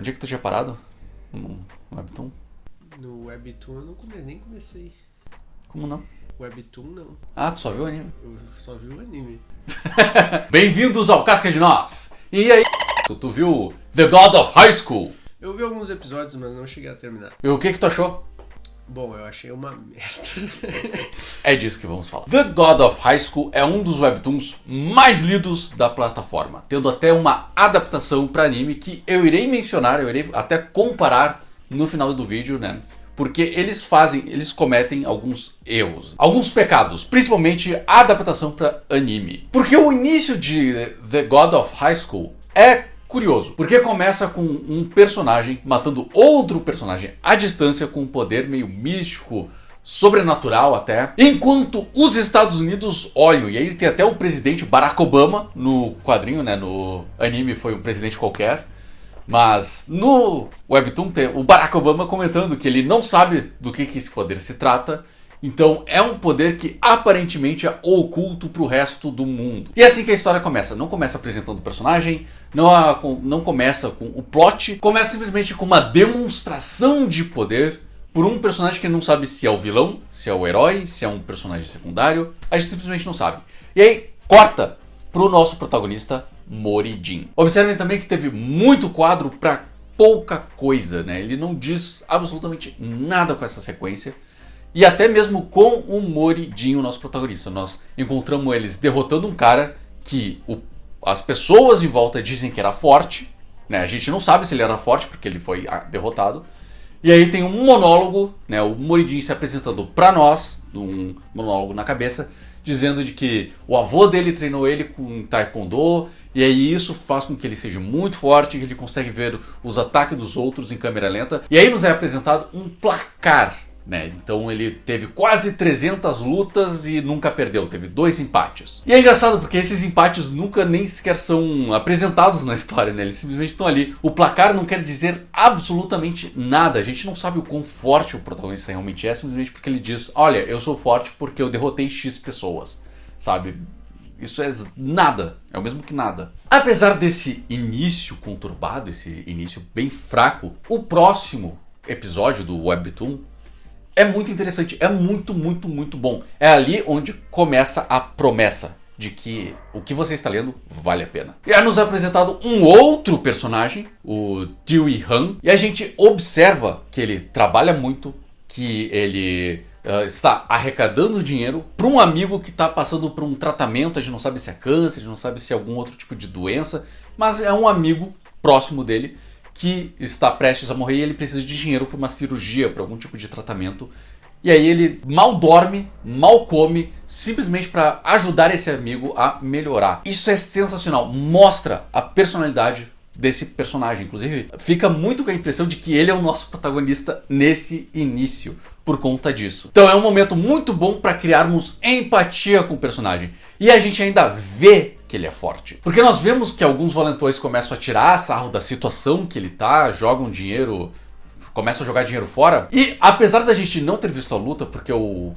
Onde é que tu tinha parado? No Webtoon? No Webtoon eu nem comecei. Como não? Webtoon não. Ah, tu só viu o anime? Eu só vi o anime. Bem-vindos ao Casca de Nós! E aí, tu viu The God of High School? Eu vi alguns episódios, mas não cheguei a terminar. E o que tu achou? Bom, eu achei uma merda. É disso que vamos falar. The God of High School é um dos webtoons mais lidos da plataforma, tendo até uma adaptação para anime que eu irei mencionar, eu irei até comparar no final do vídeo, né? Porque eles cometem alguns erros, alguns pecados, principalmente a adaptação para anime. Porque o início de The God of High School é curioso, porque começa com um personagem matando outro personagem à distância com um poder meio místico, sobrenatural até, enquanto os Estados Unidos olham, e aí tem até o presidente Barack Obama no quadrinho, né, no anime foi um presidente qualquer, mas no webtoon tem o Barack Obama comentando que ele não sabe do que esse poder se trata. Então é um poder que aparentemente é oculto pro resto do mundo. E é assim que a história começa. Não começa apresentando o personagem, não começa com o plot, começa simplesmente com uma demonstração de poder por um personagem que não sabe se é o vilão, se é o herói, se é um personagem secundário. A gente simplesmente não sabe. E aí corta pro nosso protagonista Morijin. Observem também que teve muito quadro pra pouca coisa, né? Ele não diz absolutamente nada com essa sequência. E até mesmo com o Morijin, o nosso protagonista. Nós encontramos eles derrotando um cara que as pessoas em volta dizem que era forte, né? A gente não sabe se ele era forte porque ele foi derrotado. E aí tem um monólogo, né? O Morijin se apresentando pra nós, um monólogo na cabeça, dizendo de que o avô dele treinou ele com taekwondo, e aí isso faz com que ele seja muito forte, que ele consegue ver os ataques dos outros em câmera lenta. E aí nos é apresentado um placar, né? Então ele teve quase 300 lutas e nunca perdeu, teve 2 empates. E é engraçado porque esses empates nunca nem sequer são apresentados na história, né? Eles simplesmente estão ali. O placar não quer dizer absolutamente nada, a gente não sabe o quão forte o protagonista realmente é, simplesmente porque ele diz: olha, eu sou forte porque eu derrotei X pessoas, sabe? Isso é nada, é o mesmo que nada. Apesar desse início conturbado, esse início bem fraco, o próximo episódio do Webtoon é muito interessante, é muito bom. É ali onde começa a promessa de que o que você está lendo vale a pena. E é nos apresentado um outro personagem, o Dewey Han, e a gente observa que ele trabalha muito, que ele está arrecadando dinheiro para um amigo que está passando por um tratamento, a gente não sabe se é câncer, a gente não sabe se é algum outro tipo de doença, mas é um amigo próximo dele que está prestes a morrer e ele precisa de dinheiro para uma cirurgia, para algum tipo de tratamento. E aí ele mal dorme, mal come, simplesmente para ajudar esse amigo a melhorar. Isso é sensacional, mostra a personalidade desse personagem. Inclusive, fica muito com a impressão de que ele é o nosso protagonista nesse início, por conta disso. Então é um momento muito bom para criarmos empatia com o personagem. E a gente ainda vê que ele é forte. Porque nós vemos que alguns valentões começam a tirar sarro da situação que ele tá, jogam dinheiro, começam a jogar dinheiro fora. E apesar da gente não ter visto a luta, porque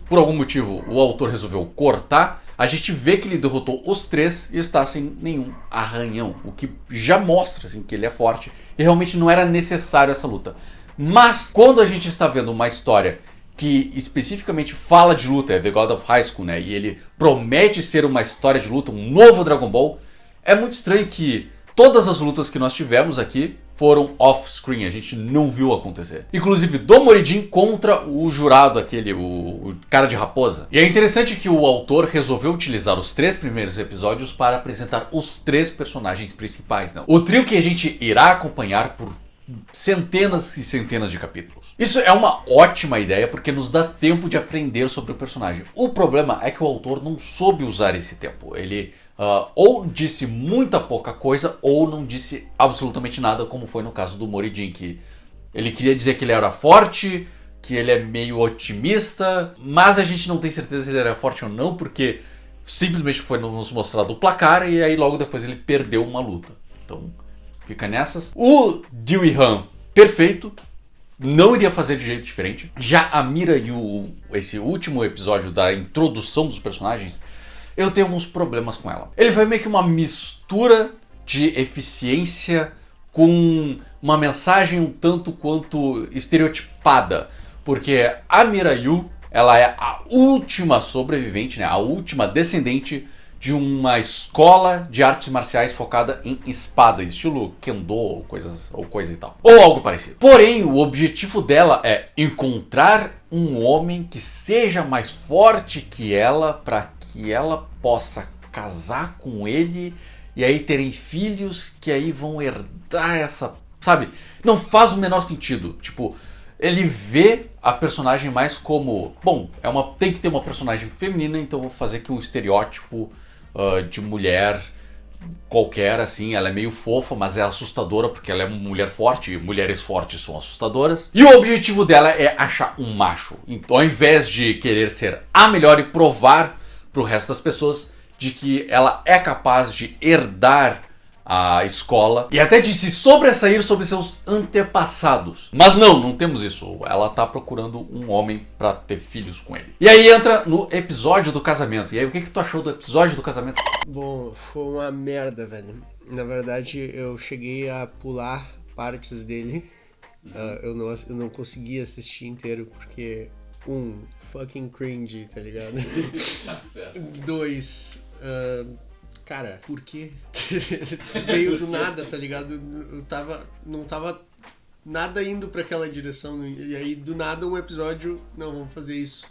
por algum motivo o autor resolveu cortar, a gente vê que ele derrotou os 3 e está sem nenhum arranhão. O que já mostra assim, que ele é forte e realmente não era necessário essa luta. Mas quando a gente está vendo uma história que especificamente fala de luta, é The God of High School, né? E ele promete ser uma história de luta, um novo Dragon Ball. É muito estranho que todas as lutas que nós tivemos aqui foram off-screen, a gente não viu acontecer. Inclusive do Morijin contra o jurado, aquele, o cara de raposa. E é interessante que o autor resolveu utilizar os 3 primeiros episódios para apresentar os 3 personagens principais, né? O trio que a gente irá acompanhar por centenas e centenas de capítulos. Isso é uma ótima ideia porque nos dá tempo de aprender sobre o personagem. O problema é que o autor não soube usar esse tempo. Ele ou disse muita pouca coisa ou não disse absolutamente nada, como foi no caso do Morijin, que ele queria dizer que ele era forte, que ele é meio otimista, mas a gente não tem certeza se ele era forte ou não, porque simplesmente foi nos mostrado o placar e aí logo depois ele perdeu uma luta. Então fica nessas. O Dewey Han, perfeito. Não iria fazer de jeito diferente. Já a Mira e esse último episódio da introdução dos personagens, eu tenho alguns problemas com ela. Ele foi meio que uma mistura de eficiência com uma mensagem um tanto quanto estereotipada. Porque a Mirayu, ela é a última sobrevivente, né? A última descendente de uma escola de artes marciais focada em espada, estilo Kendo ou coisa e tal. Ou algo parecido. Porém, o objetivo dela é encontrar um homem que seja mais forte que ela para que ela possa casar com ele e aí terem filhos que aí vão herdar essa... Sabe? Não faz o menor sentido. Tipo, ele vê a personagem mais como... Bom, tem que ter uma personagem feminina, então eu vou fazer aqui um estereótipo de mulher qualquer, assim. Ela é meio fofa, mas é assustadora porque ela é uma mulher forte e mulheres fortes são assustadoras. E o objetivo dela é achar um macho. Então, ao invés de querer ser a melhor e provar pro resto das pessoas de que ela é capaz de herdar a escola e até de se sobressair sobre seus antepassados. Mas não temos isso. Ela tá procurando um homem pra ter filhos com ele. E aí entra no episódio do casamento. E aí, o que tu achou do episódio do casamento? Bom, foi uma merda, velho. Na verdade, eu cheguei a pular partes dele. Eu não consegui assistir inteiro porque... fucking cringe, tá ligado? 2... cara, por quê? Veio do nada, tá ligado? Não tava nada indo pra aquela direção. E aí, do nada, um episódio... Não, vamos fazer isso.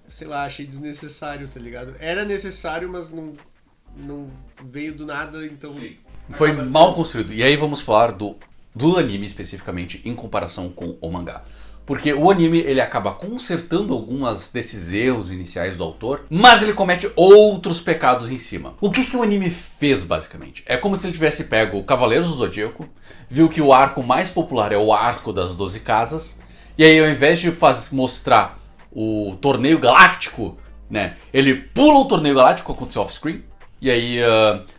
Sei lá, achei desnecessário, tá ligado? Era necessário, mas não veio do nada, então... Sim. Foi mal construído. E aí vamos falar do anime especificamente em comparação com o mangá. Porque o anime ele acaba consertando algumas desses erros iniciais do autor, mas ele comete outros pecados em cima. O que o anime fez basicamente? É como se ele tivesse pego Cavaleiros do Zodíaco, viu que o arco mais popular é o arco das 12 casas, e aí ao invés de mostrar o torneio galáctico, né, ele pula o torneio galáctico, aconteceu off-screen, e aí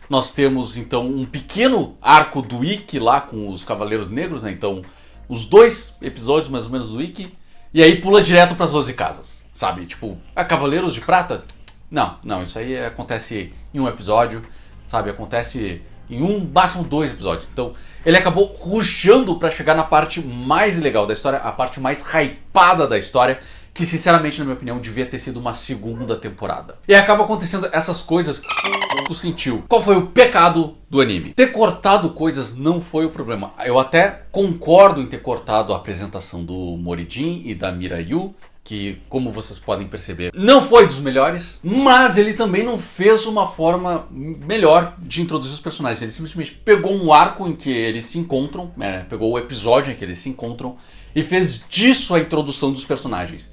nós temos então um pequeno arco do Ikki lá com os Cavaleiros Negros, né, então... Os 2 episódios, mais ou menos, do Ikki. E aí pula direto pras 12 casas. Sabe? Tipo, Cavaleiros de Prata? Não. Isso aí acontece em um episódio. Sabe? Acontece em máximo 2 episódios. Então, ele acabou rushando pra chegar na parte mais legal da história. A parte mais hypada da história. Que, sinceramente, na minha opinião, devia ter sido uma segunda temporada. E acaba acontecendo essas coisas que tu sentiu. Qual foi o pecado do anime? Ter cortado coisas não foi o problema. Eu até concordo em ter cortado a apresentação do Morijin e da Mirayu, que, como vocês podem perceber, não foi dos melhores, mas ele também não fez uma forma melhor de introduzir os personagens. Ele simplesmente pegou um arco em que eles se encontram, pegou o episódio em que eles se encontram e fez disso a introdução dos personagens.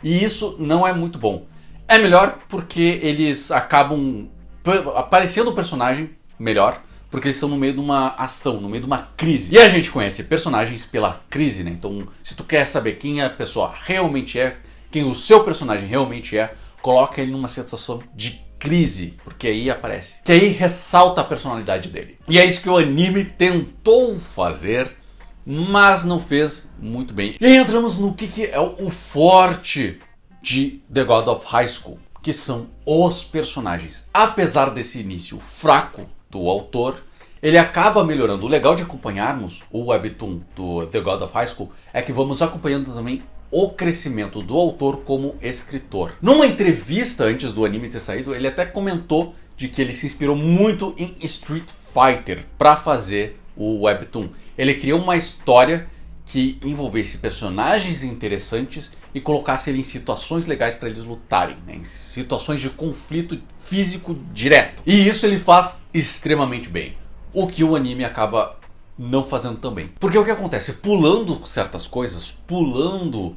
E isso não é muito bom. É melhor porque eles acabam aparecendo o personagem melhor, porque eles estão no meio de uma ação, no meio de uma crise. E a gente conhece personagens pela crise, né? Então, se tu quer saber quem a pessoa realmente é, quem o seu personagem realmente é, coloca ele numa situação de crise, porque aí aparece. Que aí ressalta a personalidade dele. E é isso que o anime tentou fazer, mas não fez muito bem. E aí entramos no que é o forte de The God of High School, que são os personagens. Apesar desse início fraco do autor, ele acaba melhorando. O legal de acompanharmos o webtoon do The God of High School é que vamos acompanhando também o crescimento do autor como escritor. Numa entrevista antes do anime ter saído, ele até comentou de que ele se inspirou muito em Street Fighter para fazer o webtoon. Ele criou uma história que envolvesse personagens interessantes e colocasse ele em situações legais para eles lutarem, né? Em situações de conflito físico direto. E isso ele faz extremamente bem, o que o anime acaba não fazendo tão bem. Porque o que acontece? Pulando certas coisas,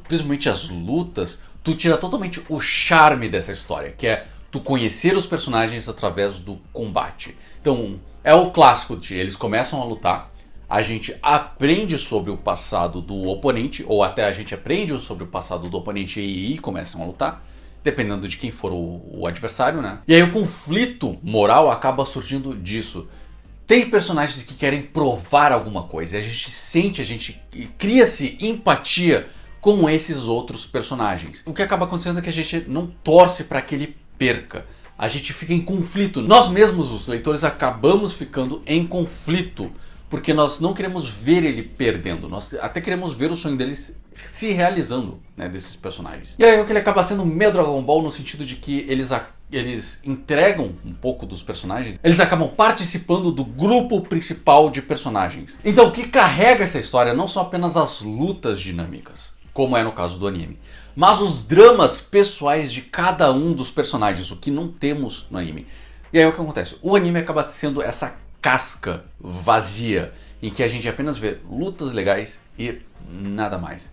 principalmente as lutas, tu tira totalmente o charme dessa história, que é tu conhecer os personagens através do combate. Então, é o clássico de eles começam a lutar, a gente aprende sobre o passado do oponente, ou até a gente aprende sobre o passado do oponente e começam a lutar, dependendo de quem for o adversário, né? E aí o conflito moral acaba surgindo disso. Tem personagens que querem provar alguma coisa, e a gente cria-se empatia com esses outros personagens. O que acaba acontecendo é que a gente não torce para que ele perca. A gente fica em conflito. Nós mesmos, os leitores, acabamos ficando em conflito porque nós não queremos ver ele perdendo, nós até queremos ver o sonho dele se realizando, né, desses personagens. E aí é que ele acaba sendo meio Dragon Ball no sentido de que eles entregam um pouco dos personagens, eles acabam participando do grupo principal de personagens. Então o que carrega essa história não são apenas as lutas dinâmicas, como é no caso do anime, mas os dramas pessoais de cada um dos personagens, o que não temos no anime. E aí o que acontece? O anime acaba sendo essa casca vazia, em que a gente apenas vê lutas legais e nada mais.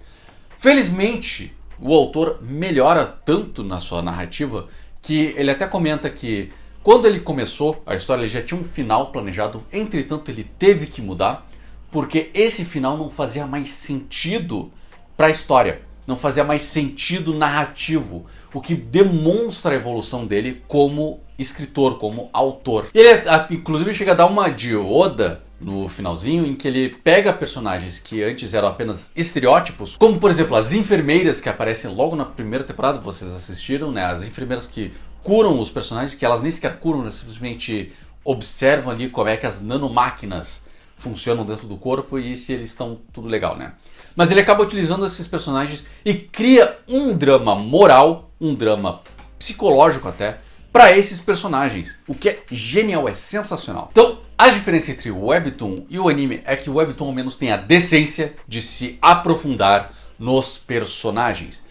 Felizmente, o autor melhora tanto na sua narrativa que ele até comenta que quando ele começou a história ele já tinha um final planejado, entretanto ele teve que mudar porque esse final não fazia mais sentido para a história, não fazia mais sentido narrativo, o que demonstra a evolução dele como escritor, como autor. E ele inclusive chega a dar uma de Oda no finalzinho, em que ele pega personagens que antes eram apenas estereótipos, como por exemplo as enfermeiras que aparecem logo na primeira temporada, vocês assistiram, né? As enfermeiras que curam os personagens, que elas nem sequer curam, né? Simplesmente observam ali como é que as nanomáquinas funcionam dentro do corpo e se eles estão tudo legal, né? Mas ele acaba utilizando esses personagens e cria um drama moral, um drama psicológico até, para esses personagens, o que é genial, é sensacional. Então, a diferença entre o Webtoon e o anime é que o Webtoon ao menos tem a decência de se aprofundar nos personagens.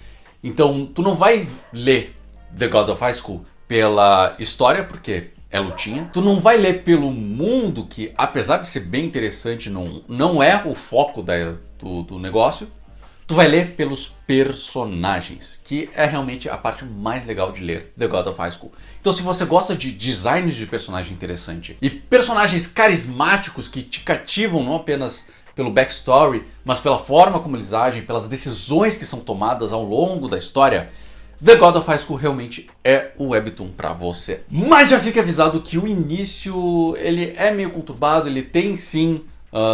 Então, tu não vai ler The God of High School pela história, porque é lutinha. Tu não vai ler pelo mundo, que apesar de ser bem interessante, não é o foco do negócio. Tu vai ler pelos personagens, que é realmente a parte mais legal de ler The God of High School. Então se você gosta de designs de personagem interessante e personagens carismáticos que te cativam não apenas pelo backstory, mas pela forma como eles agem, pelas decisões que são tomadas ao longo da história, The God of High School realmente é o Webtoon pra você. Mas já fique avisado que o início ele é meio conturbado, ele tem sim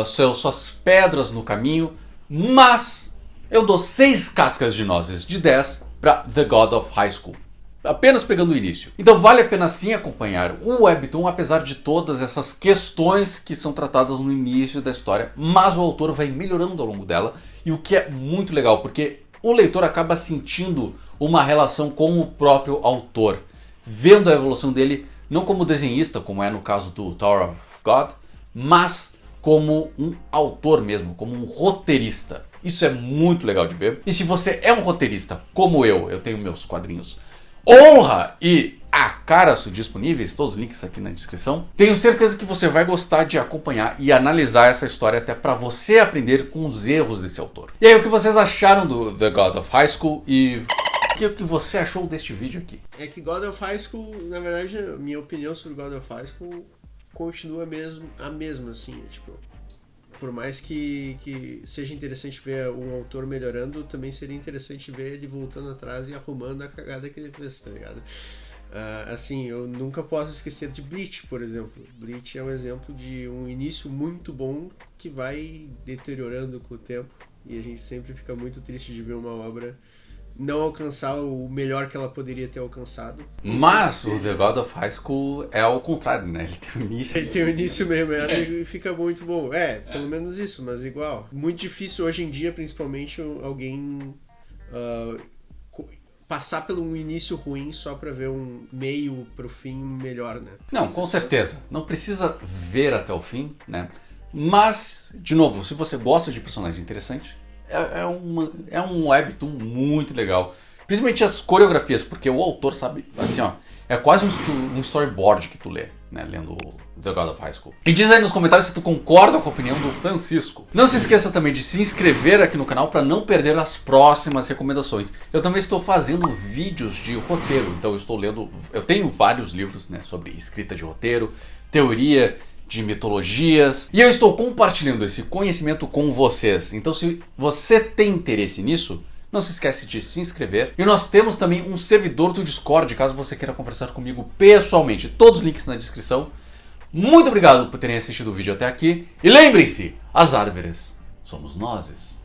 suas pedras no caminho, mas eu dou 6 cascas de nozes de 10 para The God of High School, apenas pegando o início. Então vale a pena sim acompanhar o Webtoon, apesar de todas essas questões que são tratadas no início da história, mas o autor vai melhorando ao longo dela, e o que é muito legal, porque o leitor acaba sentindo uma relação com o próprio autor, vendo a evolução dele não como desenhista, como é no caso do Tower of God, mas como um autor mesmo, como um roteirista. Isso é muito legal de ver. E se você é um roteirista como eu tenho meus quadrinhos Honra e Akarasu disponíveis, todos os links aqui na descrição, tenho certeza que você vai gostar de acompanhar e analisar essa história até para você aprender com os erros desse autor. E aí, o que vocês acharam do The God of High School e o que você achou deste vídeo aqui? É que God of High School, na verdade, a minha opinião sobre God of High School continua a mesma, assim, tipo, por mais que seja interessante ver um autor melhorando, também seria interessante ver ele voltando atrás e arrumando a cagada que ele fez, tá ligado? Assim, eu nunca posso esquecer de Bleach, por exemplo. Bleach é um exemplo de um início muito bom que vai deteriorando com o tempo, e a gente sempre fica muito triste de ver uma obra não alcançar o melhor que ela poderia ter alcançado. Mas o The God of High School é ao contrário, né? Ele tem um início. Ele tem um início meio merda e fica muito bom. Pelo menos isso, mas igual. Muito difícil hoje em dia, principalmente, alguém passar por um início ruim só pra ver um meio pro fim melhor, né? Não, com certeza. Não precisa ver até o fim, né? Mas, de novo, se você gosta de personagens interessantes, é um webtoon muito legal. Principalmente as coreografias, porque o autor sabe, assim, ó, é quase um storyboard que tu lê, né, lendo The God of High School. E diz aí nos comentários se tu concorda com a opinião do Francisco. Não se esqueça também de se inscrever aqui no canal para não perder as próximas recomendações. Eu também estou fazendo vídeos de roteiro, então eu tenho vários livros, né, sobre escrita de roteiro, teoria de mitologias, e eu estou compartilhando esse conhecimento com vocês. Então se você tem interesse nisso, não se esquece de se inscrever. E nós temos também um servidor do Discord, caso você queira conversar comigo pessoalmente. Todos os links na descrição. Muito obrigado por terem assistido o vídeo até aqui. E lembrem-se, as árvores somos nós.